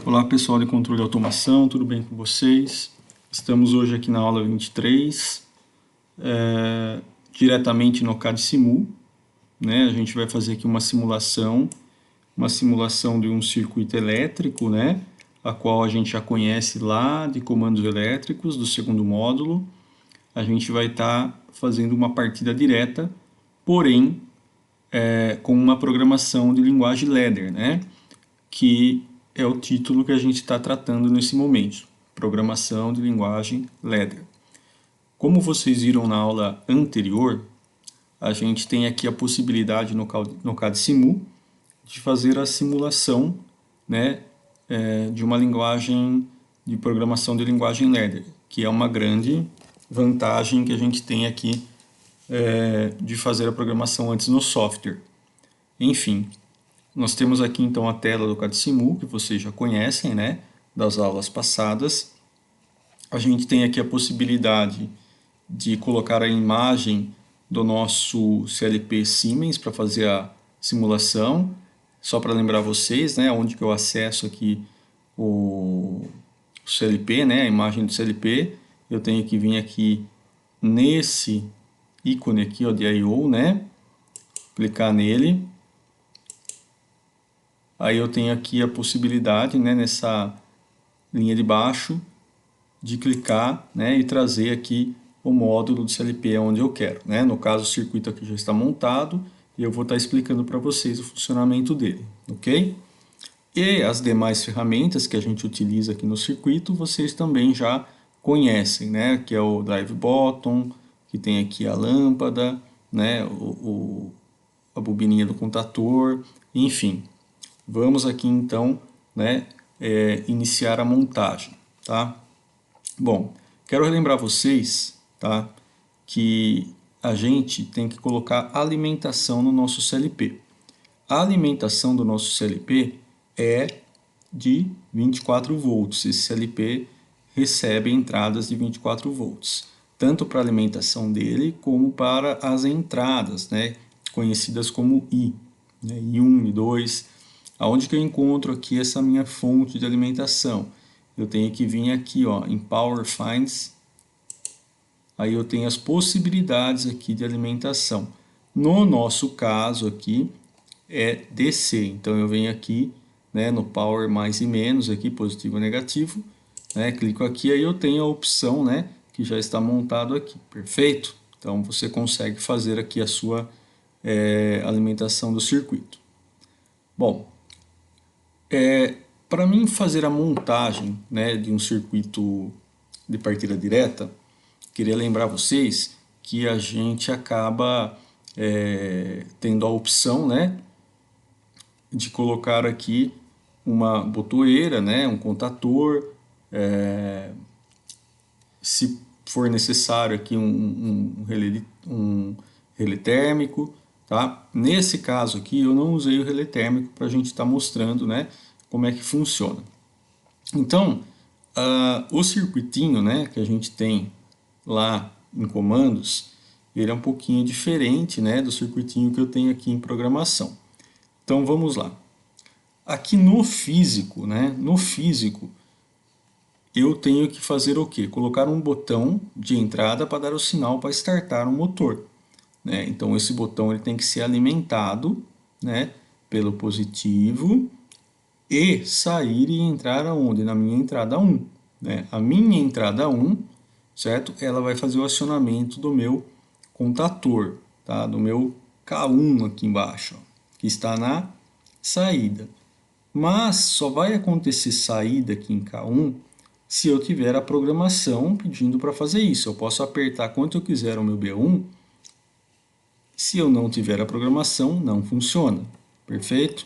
Olá pessoal de controle e automação, tudo bem com vocês? Estamos hoje aqui na aula 23, diretamente no CAD Simu, né? A gente vai fazer aqui uma simulação de um circuito elétrico, né? A qual a gente já conhece lá de comandos elétricos do segundo módulo. A gente vai estar fazendo uma partida direta, porém com uma programação de linguagem ladder, né? Que é o título que a gente está tratando nesse momento, programação de linguagem ladder. Como vocês viram na aula anterior, a gente tem aqui a possibilidade no CAD Simu de fazer a simulação, né, de uma linguagem de programação de linguagem ladder, que é uma grande vantagem que a gente tem aqui de fazer a programação antes no software. Enfim, nós temos aqui então a tela do CAD Simu, que vocês já conhecem, né, das aulas passadas. A gente tem aqui a possibilidade de colocar a imagem do nosso CLP Siemens para fazer a simulação. Só para lembrar vocês, né, onde que eu acesso aqui o CLP, né, a imagem do CLP. Eu tenho que vir aqui nesse ícone aqui, ó, de I/O, né, clicar nele. Aí eu tenho aqui a possibilidade, né, nessa linha de baixo, de clicar, né, e trazer aqui o módulo do CLP onde eu quero, né? No caso, o circuito aqui já está montado e eu vou estar explicando para vocês o funcionamento dele, ok? E as demais ferramentas que a gente utiliza aqui no circuito, vocês também já conhecem, né? Que é o Drive Button, que tem aqui a lâmpada, né? A bobininha do contator, enfim. Vamos aqui então, né, iniciar a montagem, tá? Bom, quero relembrar vocês, tá, que a gente tem que colocar alimentação no nosso CLP. A alimentação do nosso CLP é de 24 volts. Esse CLP recebe entradas de 24 volts, tanto para a alimentação dele como para as entradas, né, conhecidas como I, né, I1, I2. Aonde que eu encontro aqui essa minha fonte de alimentação? Eu tenho que vir aqui, ó, em Power Finds. Aí eu tenho as possibilidades aqui de alimentação. No nosso caso aqui é DC. Então eu venho aqui, né, no Power mais e menos aqui, positivo e negativo, né, clico aqui, aí eu tenho a opção, né, que já está montado aqui. Perfeito? Então você consegue fazer aqui a sua alimentação do circuito. Bom, para mim fazer a montagem, né, de um circuito de partida direta, queria lembrar vocês que a gente acaba tendo a opção, né, de colocar aqui uma botoeira, né, um contator, se for necessário aqui um relé térmico. Tá? Nesse caso aqui eu não usei o relé térmico para a gente estar mostrando, né, como é que funciona. Então, o circuitinho, né, que a gente tem lá em comandos, ele é um pouquinho diferente, né, do circuitinho que eu tenho aqui em programação. Então vamos lá. Aqui no físico, né, eu tenho que fazer o quê? Colocar um botão de entrada para dar o sinal para startar o motor. Né? Então esse botão ele tem que ser alimentado, né, pelo positivo e sair e entrar aonde? Na minha entrada 1. Né? A minha entrada 1, certo? Ela vai fazer o acionamento do meu contator, tá? Do meu K1 aqui embaixo, ó, que está na saída. Mas só vai acontecer saída aqui em K1 se eu tiver a programação pedindo para fazer isso. Eu posso apertar quanto eu quiser o meu B1. Se eu não tiver a programação, não funciona. Perfeito?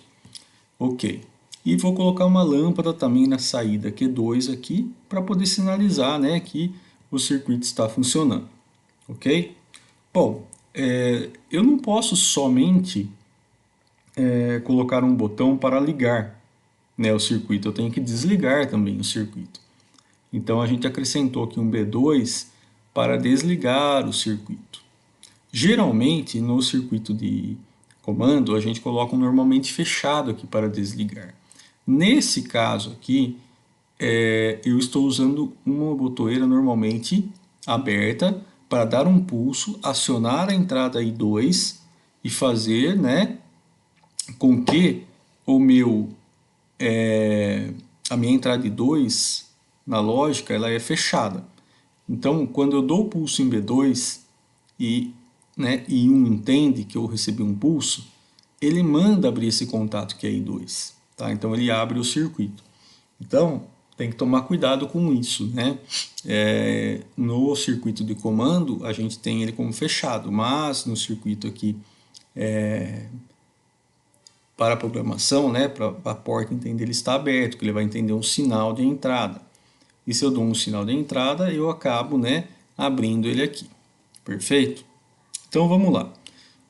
Ok. E vou colocar uma lâmpada também na saída Q2 aqui, para poder sinalizar, né, que o circuito está funcionando. Ok? Bom, eu não posso somente colocar um botão para ligar, né, o circuito. Eu tenho que desligar também o circuito. Então a gente acrescentou aqui um B2 para desligar o circuito. Geralmente, no circuito de comando, a gente coloca um normalmente fechado aqui para desligar. Nesse caso aqui, eu estou usando uma botoeira normalmente aberta para dar um pulso, acionar a entrada I2 e fazer, né, com que o meu, a minha entrada I2 na lógica ela é fechada. Então, quando eu dou o pulso em B2 e, né, I1 entende que eu recebi um pulso, ele manda abrir esse contato que é I2. Tá? Então, ele abre o circuito. Então, tem que tomar cuidado com isso, né? No circuito de comando, a gente tem ele como fechado, mas no circuito aqui para a programação, né, para a porta entender ele está aberto, que ele vai entender um sinal de entrada. E se eu dou um sinal de entrada, eu acabo, né, abrindo ele aqui. Perfeito? Então vamos lá.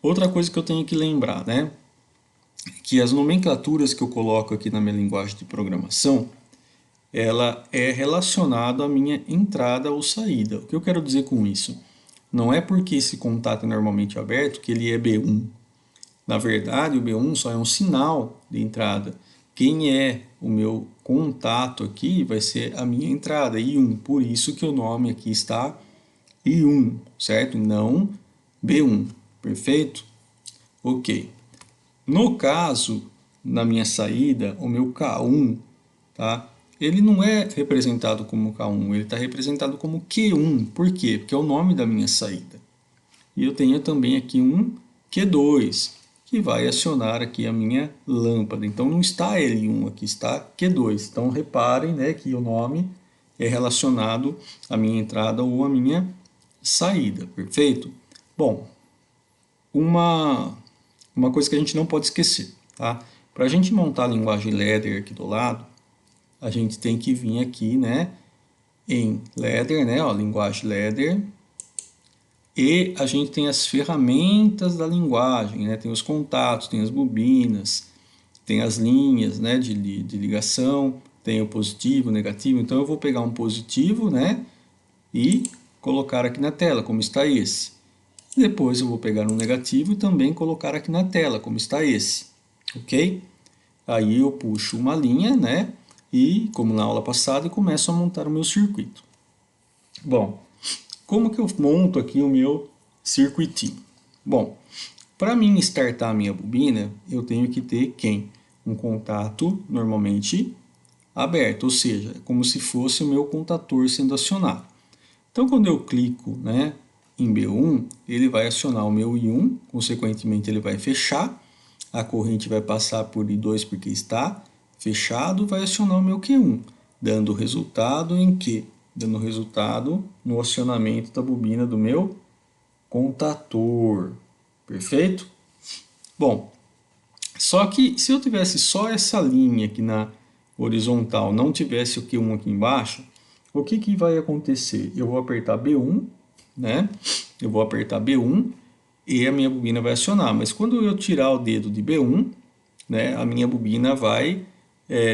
Outra coisa que eu tenho que lembrar, né, que as nomenclaturas que eu coloco aqui na minha linguagem de programação, ela é relacionada à minha entrada ou saída. O que eu quero dizer com isso? Não é porque esse contato é normalmente aberto que ele é B1. Na verdade, o B1 só é um sinal de entrada. Quem é o meu contato aqui vai ser a minha entrada, I1. Por isso que o nome aqui está I1, certo? Não B1. Perfeito? Ok. No caso, na minha saída, o meu K1, tá? Ele não é representado como K1, ele está representado como Q1. Por quê? Porque é o nome da minha saída. E eu tenho também aqui um Q2, que vai acionar aqui a minha lâmpada. Então não está L1, aqui está Q2. Então reparem, né, que o nome é relacionado à minha entrada ou à minha saída, perfeito? Bom, uma coisa que a gente não pode esquecer, tá? Para a gente montar a linguagem ladder aqui do lado, a gente tem que vir aqui, né, em ladder, né, ó, linguagem ladder, e a gente tem as ferramentas da linguagem, né, tem os contatos, tem as bobinas, tem as linhas, né, de ligação, tem o positivo, o negativo. Então eu vou pegar um positivo, né, e colocar aqui na tela, como está esse. Depois eu vou pegar um negativo e também colocar aqui na tela, como está esse, ok? Aí eu puxo uma linha, né? E, como na aula passada, eu começo a montar o meu circuito. Bom, como que eu monto aqui o meu circuitinho? Bom, para mim startar a minha bobina, eu tenho que ter quem? Um contato normalmente aberto, ou seja, é como se fosse o meu contator sendo acionado. Então, quando eu clico, né, em B1, ele vai acionar o meu I1, consequentemente ele vai fechar, a corrente vai passar por I2 porque está fechado, vai acionar o meu Q1, dando resultado em quê? Dando resultado no acionamento da bobina do meu contator. Perfeito? Bom, só que se eu tivesse só essa linha aqui na horizontal, não tivesse o Q1 aqui embaixo, o que que vai acontecer? Eu vou apertar B1, né? Eu vou apertar B1 e a minha bobina vai acionar. Mas quando eu tirar o dedo de B1, né, a minha bobina vai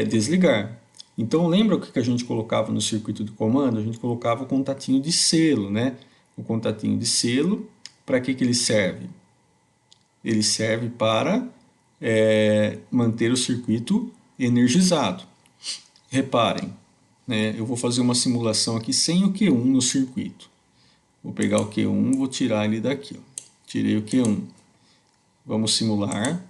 desligar. Então lembra o que a gente colocava no circuito de comando? A gente colocava o contatinho de selo, né? O contatinho de selo, para que ele serve? Ele serve para manter o circuito energizado. Reparem, né, eu vou fazer uma simulação aqui sem o Q1 no circuito. Vou pegar o Q1, vou tirar ele daqui. Ó. Tirei o Q1. Vamos simular.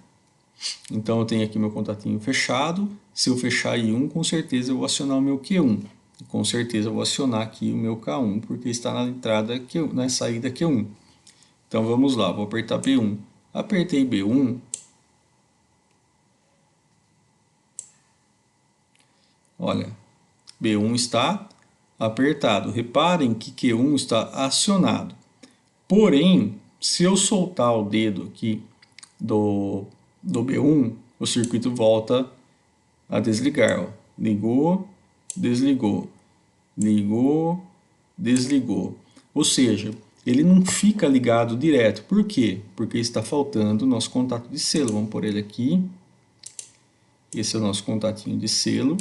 Então eu tenho aqui meu contatinho fechado. Se eu fechar I1, com certeza eu vou acionar o meu Q1. E com certeza eu vou acionar aqui o meu K1, porque está na entrada Q1, na saída Q1. Então vamos lá, vou apertar B1. Apertei B1. Olha, B1 está apertado. Reparem que Q1 está acionado. Porém, se eu soltar o dedo aqui do B1, o circuito volta a desligar. Ó. Ligou, desligou, ligou, desligou. Ou seja, ele não fica ligado direto. Por quê? Porque está faltando o nosso contato de selo. Vamos pôr ele aqui. Esse é o nosso contatinho de selo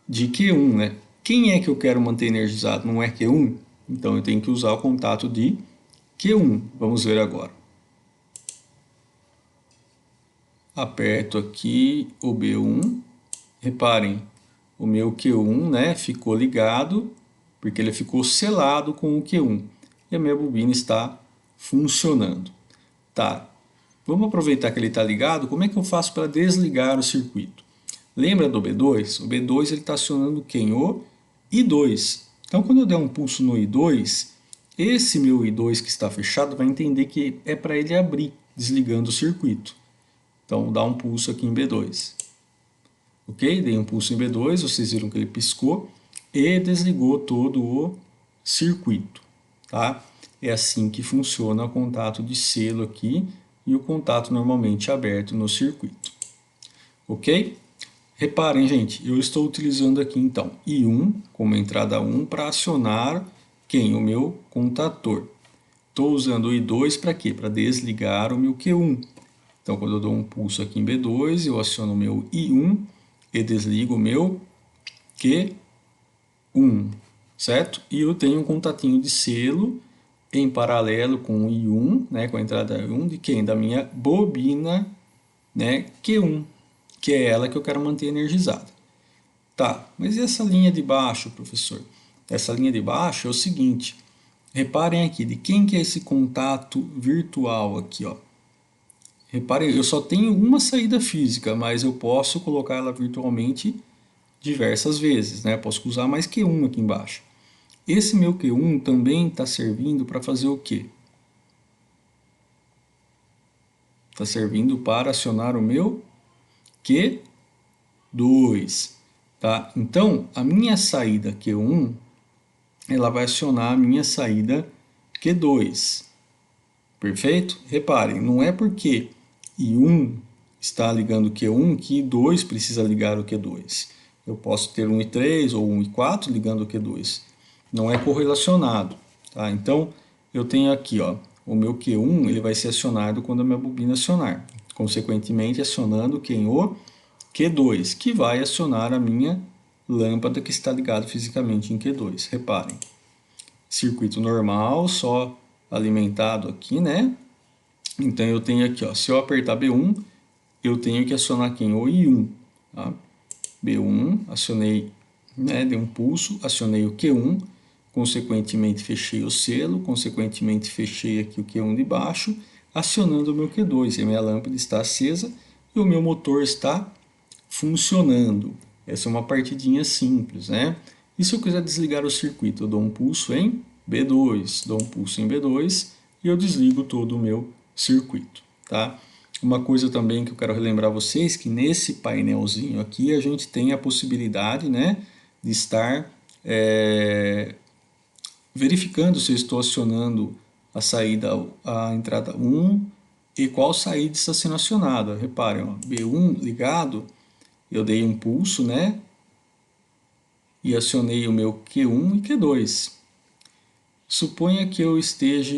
de Q1, né? Quem é que eu quero manter energizado? Não é Q1? Então eu tenho que usar o contato de Q1. Vamos ver agora. Aperto aqui o B1, reparem, o meu Q1, né, ficou ligado, porque ele ficou selado com o Q1. E a minha bobina está funcionando. Tá, vamos aproveitar que ele está ligado, como é que eu faço para desligar o circuito? Lembra do B2? O B2 está acionando quem? O I2. Então, quando eu der um pulso no I2, esse meu I2 que está fechado vai entender que é para ele abrir, desligando o circuito. Então, dá um pulso aqui em B2. Ok? Dei um pulso em B2, vocês viram que ele piscou e desligou todo o circuito. Tá? É assim que funciona o contato de selo aqui e o contato normalmente aberto no circuito. Ok? Reparem, gente, eu estou utilizando aqui então I1 como entrada 1 para acionar quem? O meu contator. Estou usando o I2 para quê? Para desligar o meu Q1. Então, quando eu dou um pulso aqui em B2, eu aciono o meu I1 e desligo o meu Q1, certo? E eu tenho um contatinho de selo em paralelo com o I1, né, com a entrada I1 de quem? Da minha bobina, né, Q1, que é ela que eu quero manter energizada. Tá, mas e essa linha de baixo, professor? Essa linha de baixo é o seguinte, reparem aqui, de quem que é esse contato virtual aqui, ó. Reparem, eu só tenho uma saída física, mas eu posso colocar ela virtualmente diversas vezes, né? Posso usar mais Q1 aqui embaixo. Esse meu Q1 também está servindo para fazer o quê? Está servindo para acionar o meu Q2, tá? Então, a minha saída Q1, ela vai acionar a minha saída Q2, perfeito? Reparem, não é porque I1 está ligando Q1 que I2 precisa ligar o Q2. Eu posso ter um I3 ou um I4 ligando o Q2. Não é correlacionado, tá? Então, eu tenho aqui, ó, o meu Q1 ele vai ser acionado quando a minha bobina acionar. Consequentemente, acionando quem? O Q2, que vai acionar a minha lâmpada que está ligada fisicamente em Q2. Reparem, circuito normal, só alimentado aqui, né? Então, eu tenho aqui, ó, se eu apertar B1, eu tenho que acionar quem? O I1, tá? B1, acionei, né, dei um pulso, acionei o Q1, consequentemente fechei o selo, consequentemente fechei aqui o Q1 de baixo, acionando o meu Q2, e a minha lâmpada está acesa e o meu motor está funcionando. Essa é uma partidinha simples, né? E se eu quiser desligar o circuito, eu dou um pulso em B2, dou um pulso em B2 e eu desligo todo o meu circuito, tá? Uma coisa também que eu quero relembrar vocês, que nesse painelzinho aqui a gente tem a possibilidade, né, de estar verificando se eu estou acionando a saída, a entrada 1 e qual saída está sendo acionada. Reparem, ó, B1 ligado, eu dei um pulso, né, e acionei o meu Q1 e Q2. Suponha que eu esteja,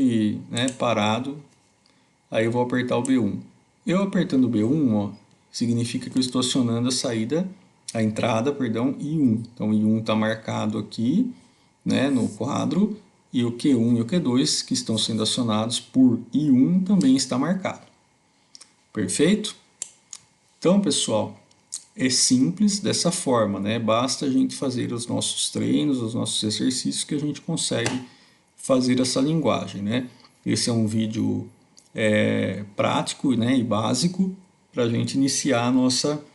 né, parado, aí eu vou apertar o B1. Eu apertando o B1, ó, significa que eu estou acionando a saída, a entrada, perdão, I1. Então, o I1 está marcado aqui, né, no quadro, e o Q1 e o Q2, que estão sendo acionados por I1, também está marcado. Perfeito? Então, pessoal, é simples dessa forma, né? Basta a gente fazer os nossos treinos, os nossos exercícios, que a gente consegue fazer essa linguagem, né? Esse é um vídeo prático, né, e básico para a gente iniciar a nossa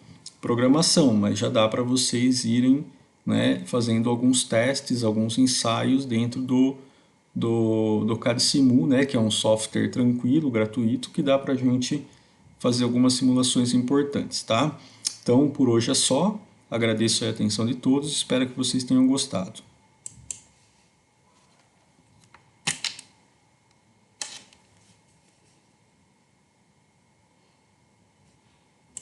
programação, mas já dá para vocês irem, né, fazendo alguns testes, alguns ensaios dentro do CAD-Simu, né, que é um software tranquilo, gratuito, que dá para a gente fazer algumas simulações importantes, tá? Então, por hoje é só. Agradeço a atenção de todos, espero que vocês tenham gostado.